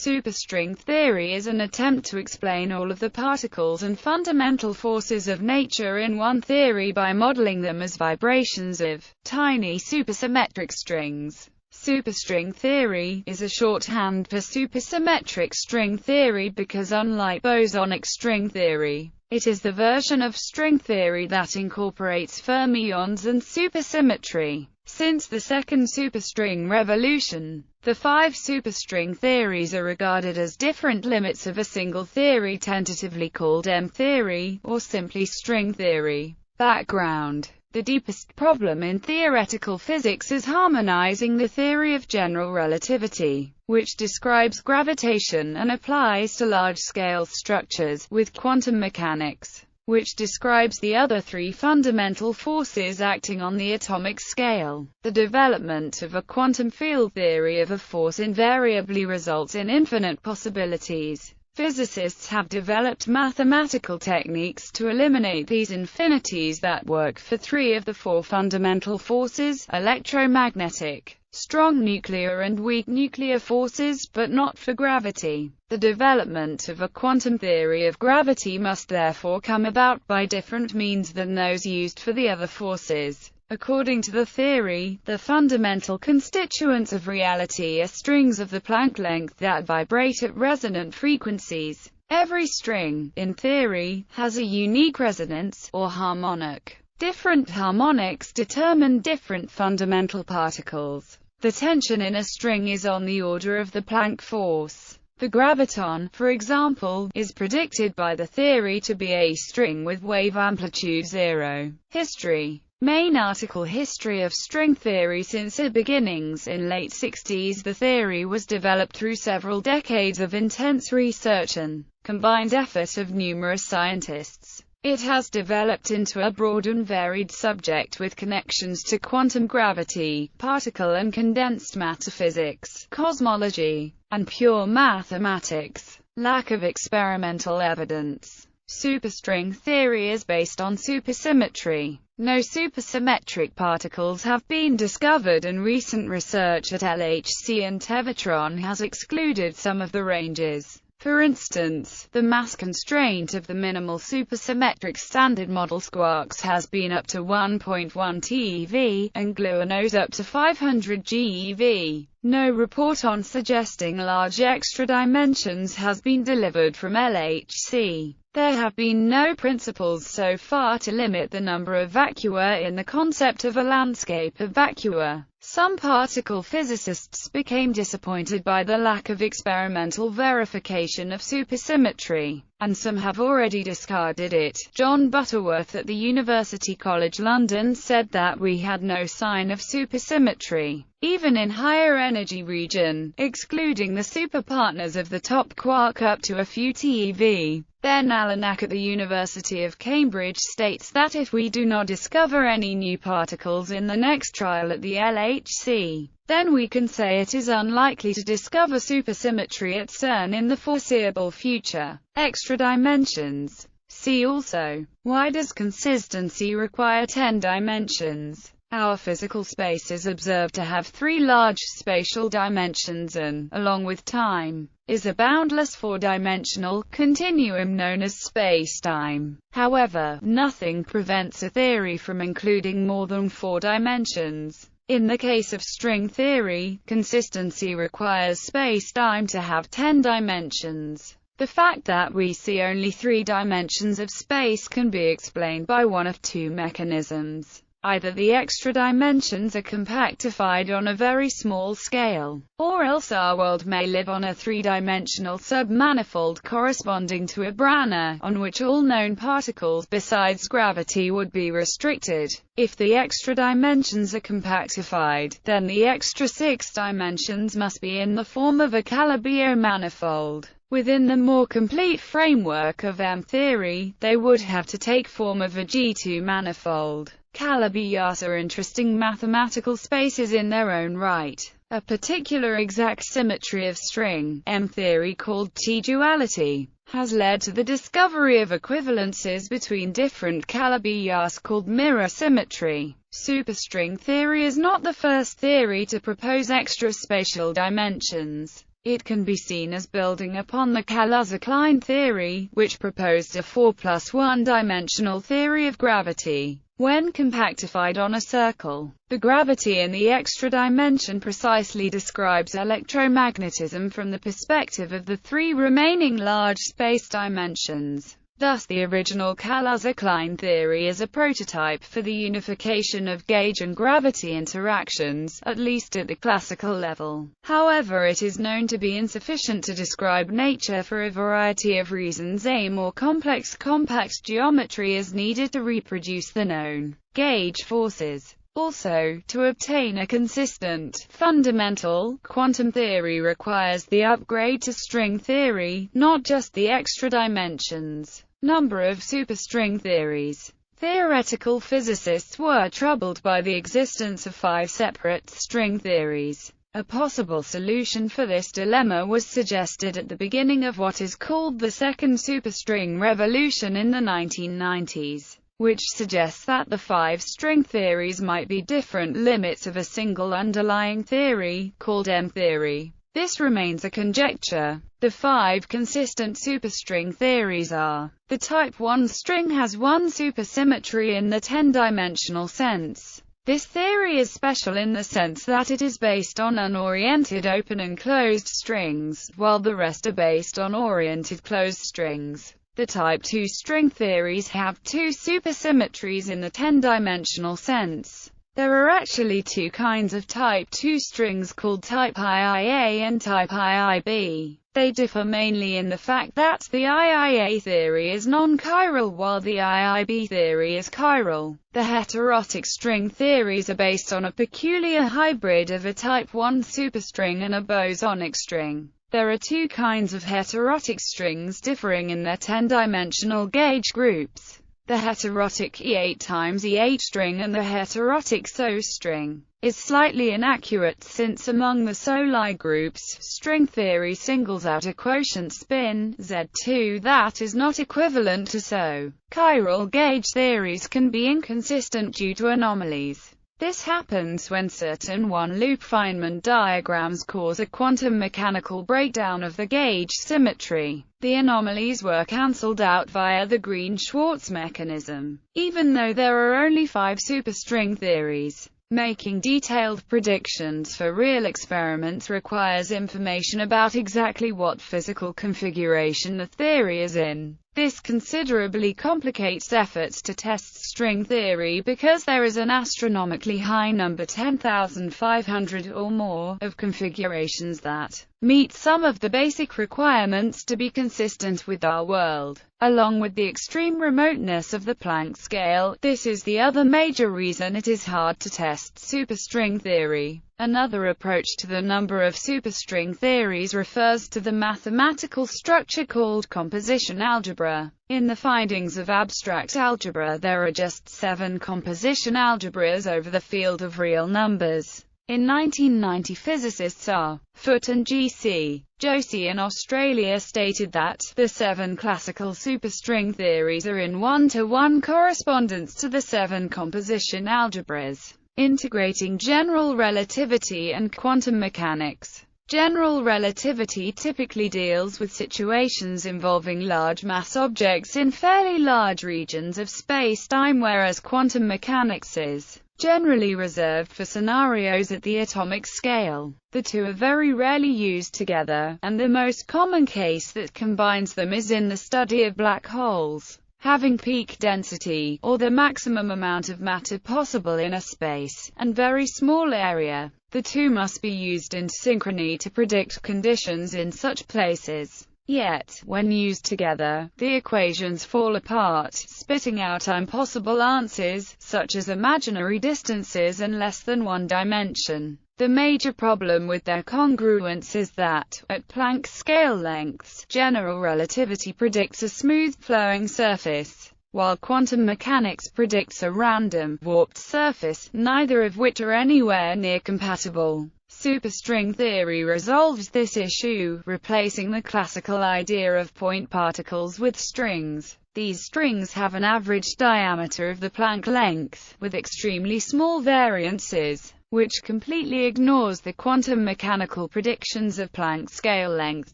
Superstring theory is an attempt to explain all of the particles and fundamental forces of nature in one theory by modeling them as vibrations of tiny supersymmetric strings. Superstring theory is a shorthand for supersymmetric string theory because, unlike bosonic string theory, it is the version of string theory that incorporates fermions and supersymmetry. Since the second superstring revolution, the 5 superstring theories are regarded as different limits of a single theory, tentatively called M-theory, or simply string theory. Background: the deepest problem in theoretical physics is harmonizing the theory of general relativity, which describes gravitation and applies to large-scale structures, with quantum mechanics, which describes the other 3 fundamental forces acting on the atomic scale. The development of a quantum field theory of a force invariably results in infinite possibilities. Physicists have developed mathematical techniques to eliminate these infinities that work for 3 of the 4 fundamental forces: electromagnetic, strong nuclear and weak nuclear forces, but not for gravity. The development of a quantum theory of gravity must therefore come about by different means than those used for the other forces. According to the theory, the fundamental constituents of reality are strings of the Planck length that vibrate at resonant frequencies. Every string, in theory, has a unique resonance, or harmonic. Different harmonics determine different fundamental particles. The tension in a string is on the order of the Planck force. The graviton, for example, is predicted by the theory to be a string with wave amplitude 0. History. Main article: History of string theory since its beginnings. In late 60s, the theory was developed through several decades of intense research and combined effort of numerous scientists. It has developed into a broad and varied subject with connections to quantum gravity, particle and condensed matter physics, cosmology, and pure mathematics. Lack of experimental evidence. Superstring theory is based on supersymmetry. No supersymmetric particles have been discovered, and recent research at LHC and Tevatron has excluded some of the ranges. For instance, the mass constraint of the minimal supersymmetric standard model squarks has been up to 1.1 TeV, and gluonos up to 500 GeV. No report on suggesting large extra dimensions has been delivered from LHC. There have been no principles so far to limit the number of vacua in the concept of a landscape of vacua. Some particle physicists became disappointed by the lack of experimental verification of supersymmetry, and some have already discarded it. John Butterworth at the University College London said that we had no sign of supersymmetry, even in higher energy region, excluding the superpartners of the top quark up to a few TeV. Ben Alanak at the University of Cambridge states that if we do not discover any new particles in the next trial at the LHC, then we can say it is unlikely to discover supersymmetry at CERN in the foreseeable future. Extra dimensions. See also, why does consistency require 10 dimensions? Our physical space is observed to have 3 large spatial dimensions and, along with time, is a boundless 4-dimensional continuum known as space-time. However, nothing prevents a theory from including more than 4 dimensions. In the case of string theory, consistency requires space-time to have 10 dimensions. The fact that we see only 3 dimensions of space can be explained by one of 2 mechanisms. Either the extra dimensions are compactified on a very small scale, or else our world may live on a 3-dimensional submanifold corresponding to a Brana, on which all known particles besides gravity would be restricted. If the extra dimensions are compactified, then the extra 6 dimensions must be in the form of a Calabi manifold. Within the more complete framework of M-theory, they would have to take form of a G2 manifold. Calabis are interesting mathematical spaces in their own right. A particular exact symmetry of string M-theory called T-duality has led to the discovery of equivalences between different Calabis called mirror symmetry. Superstring theory is not the first theory to propose extra spatial dimensions. It can be seen as building upon the Kaluza-Klein theory, which proposed a 4 plus 1-dimensional theory of gravity. When compactified on a circle, the gravity in the extra dimension precisely describes electromagnetism from the perspective of the 3 remaining large space dimensions. Thus the original Kaluza-Klein theory is a prototype for the unification of gauge and gravity interactions, at least at the classical level. However, it is known to be insufficient to describe nature for a variety of reasons. A more complex compact geometry is needed to reproduce the known gauge forces. Also, to obtain a consistent, fundamental, quantum theory requires the upgrade to string theory, not just the extra dimensions. Number of superstring theories. Theoretical physicists were troubled by the existence of 5 separate string theories. A possible solution for this dilemma was suggested at the beginning of what is called the second superstring revolution in the 1990s, which suggests that the 5 string theories might be different limits of a single underlying theory, called M-theory. This remains a conjecture. The 5 consistent superstring theories are: the type 1 string has 1 supersymmetry in the 10-dimensional sense. This theory is special in the sense that it is based on unoriented open and closed strings, while the rest are based on oriented closed strings. The type 2 string theories have 2 supersymmetries in the 10-dimensional sense. There are actually 2 kinds of type 2 strings called type IIA and type IIB. They differ mainly in the fact that the IIA theory is non-chiral while the IIB theory is chiral. The heterotic string theories are based on a peculiar hybrid of a type 1 superstring and a bosonic string. There are 2 kinds of heterotic strings differing in their 10-dimensional gauge groups: the heterotic E8 times E8 string and the heterotic SO string. Is slightly inaccurate since among the SOLI groups, string theory singles out a quotient spin, Z2, that is not equivalent to SO. Chiral gauge theories can be inconsistent due to anomalies. This happens when certain one-loop Feynman diagrams cause a quantum mechanical breakdown of the gauge symmetry. The anomalies were cancelled out via the Green-Schwarz mechanism. Even though there are only 5 superstring theories, making detailed predictions for real experiments requires information about exactly what physical configuration the theory is in. This considerably complicates efforts to test string theory because there is an astronomically high number, 10,500 or more, of configurations that meet some of the basic requirements to be consistent with our world. Along with the extreme remoteness of the Planck scale, this is the other major reason it is hard to test superstring theory. Another approach to the number of superstring theories refers to the mathematical structure called composition algebra. In the findings of abstract algebra, there are just 7 composition algebras over the field of real numbers. In 1990, physicists R. Foote and G.C. Jbourjai in Australia stated that the 7 classical superstring theories are in 1-to-1 correspondence to the 7 composition algebras, integrating general relativity and quantum mechanics. General relativity typically deals with situations involving large mass objects in fairly large regions of space-time, whereas quantum mechanics is generally reserved for scenarios at the atomic scale. The two are very rarely used together, and the most common case that combines them is in the study of black holes having peak density, or the maximum amount of matter possible in a space and very small area. The two must be used in synchrony to predict conditions in such places. Yet, when used together, the equations fall apart, spitting out impossible answers, such as imaginary distances and less than 1 dimension. The major problem with their congruence is that, at Planck scale lengths, general relativity predicts a smooth flowing surface, while quantum mechanics predicts a random, warped surface, neither of which are anywhere near compatible. Superstring theory resolves this issue, replacing the classical idea of point particles with strings. These strings have an average diameter of the Planck length, with extremely small variances. which completely ignores the quantum mechanical predictions of Planck scale length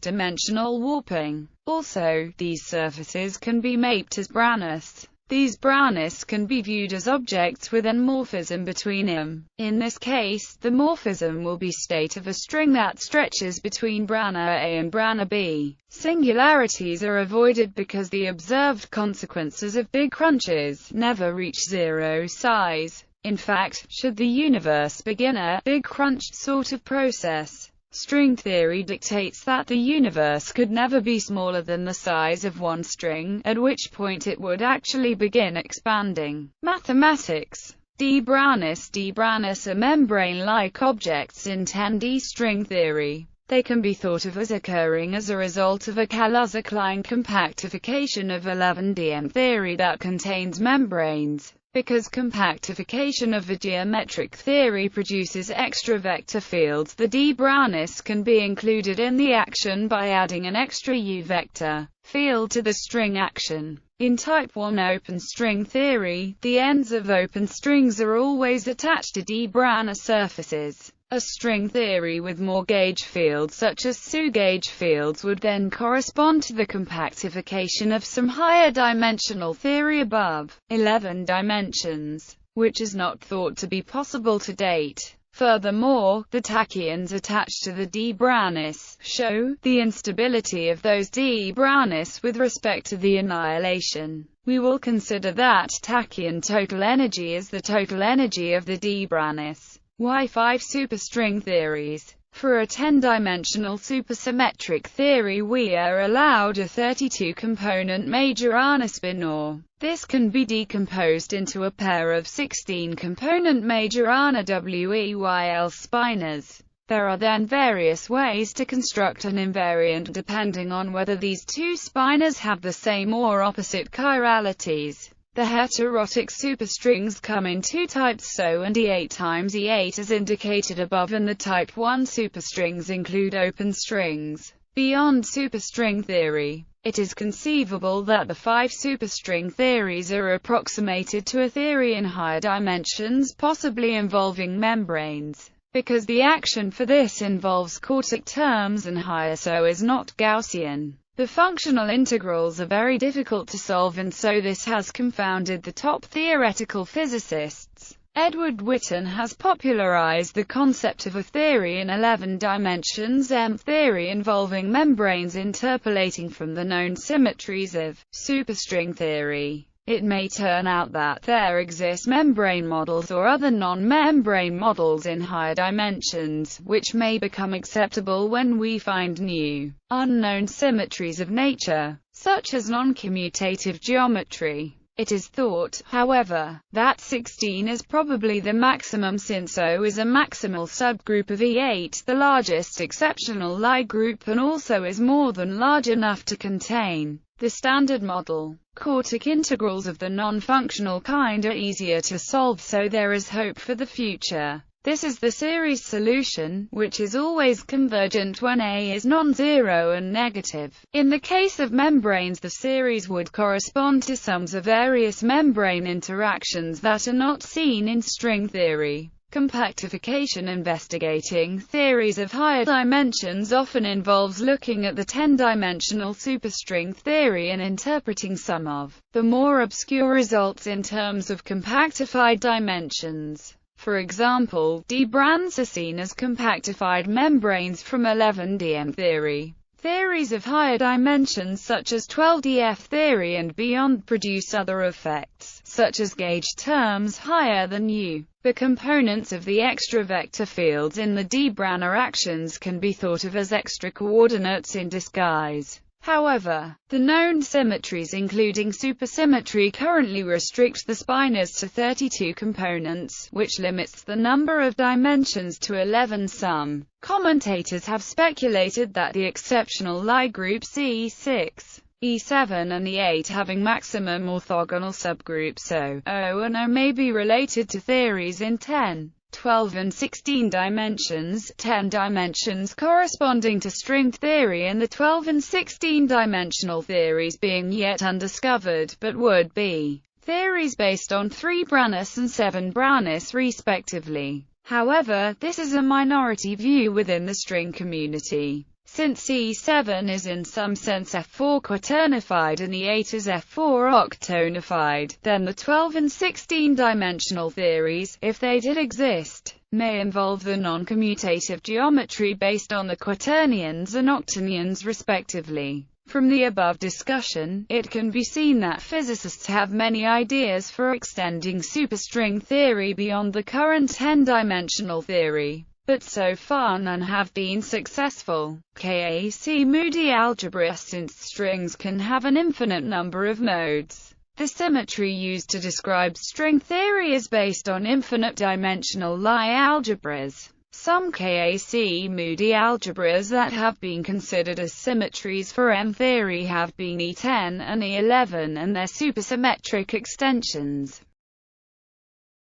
dimensional warping. Also, these surfaces can be mapped as brownness. These brownness can be viewed as objects with an morphism between them. In this case, the morphism will be state of a string that stretches between browner A and browner B. Singularities are avoided because the observed consequences of big crunches never reach zero size. In fact, should the universe begin a big crunch sort of process, string theory dictates that the universe could never be smaller than the size of one string, at which point it would actually begin expanding. Mathematics. D-brownness are membrane-like objects in 10D string theory. They can be thought of as occurring as a result of a Kaluza-Klein compactification of 11DM theory that contains membranes. Because compactification of a geometric theory produces extra vector fields, the d-brownness can be included in the action by adding an extra u-vector field to the string action. In Type 1 open string theory, the ends of open strings are always attached to d-browner surfaces. A string theory with more gauge fields such as SU gauge fields would then correspond to the compactification of some higher dimensional theory above 11 dimensions, which is not thought to be possible to date. Furthermore, the tachyons attached to the d-brownness show the instability of those d-brownness with respect to the annihilation. We will consider that tachyon total energy is the total energy of the d-brownness. Y5 superstring theories. For a 10-dimensional supersymmetric theory we are allowed a 32-component Majorana spinor. This can be decomposed into a pair of 16-component Majorana WEYL spinors. There are then various ways to construct an invariant depending on whether these two spinors have the same or opposite chiralities. The heterotic superstrings come in two types SO and E8 times E8 as indicated above, and the type 1 superstrings include open strings. Beyond superstring theory, it is conceivable that the 5 superstring theories are approximated to a theory in higher dimensions, possibly involving membranes. Because the action for this involves quartic terms and higher SO is not Gaussian. The functional integrals are very difficult to solve, and so this has confounded the top theoretical physicists. Edward Witten has popularized the concept of a theory in 11 dimensions, M theory, involving membranes interpolating from the known symmetries of superstring theory. It may turn out that there exist membrane models or other non-membrane models in higher dimensions, which may become acceptable when we find new, unknown symmetries of nature, such as non-commutative geometry. It is thought, however, that 16 is probably the maximum since O is a maximal subgroup of E8, the largest exceptional Lie group, and also is more than large enough to contain the standard model. Quartic integrals of the non-functional kind are easier to solve, so there is hope for the future. This is the series solution, which is always convergent when A is non-zero and negative. In the case of membranes, the series would correspond to sums of various membrane interactions that are not seen in string theory. Compactification. Investigating theories of higher dimensions often involves looking at the 10-dimensional superstring theory and interpreting some of the more obscure results in terms of compactified dimensions. For example, d-brands are seen as compactified membranes from 11DM theory. Theories of higher dimensions such as 12DF theory and beyond produce other effects, such as gauge terms higher than U. The components of the extra vector fields in the d-Browner actions can be thought of as extra coordinates in disguise. However, the known symmetries including supersymmetry currently restrict the spinors to 32 components, which limits the number of dimensions to 11. Some commentators have speculated that the exceptional Lie groups E6, E7 and E8 having maximum orthogonal subgroups O and O may be related to theories in 10, 12 and 16 dimensions, 10 dimensions corresponding to string theory and the 12 and 16 dimensional theories being yet undiscovered, but would be theories based on 3 brownness and 7 brownness respectively. However, this is a minority view within the string community. Since C7 is in some sense F4 quaternified and the 8 is F4 octonified, then the 12 and 16-dimensional theories, if they did exist, may involve the non-commutative geometry based on the quaternions and octonions respectively. From the above discussion, it can be seen that physicists have many ideas for extending superstring theory beyond the current 10-dimensional theory, but so far none have been successful. KAC Moody algebra. Since strings can have an infinite number of modes, the symmetry used to describe string theory is based on infinite-dimensional Lie algebras. Some KAC Moody algebras that have been considered as symmetries for M-theory have been E10 and E11 and their supersymmetric extensions.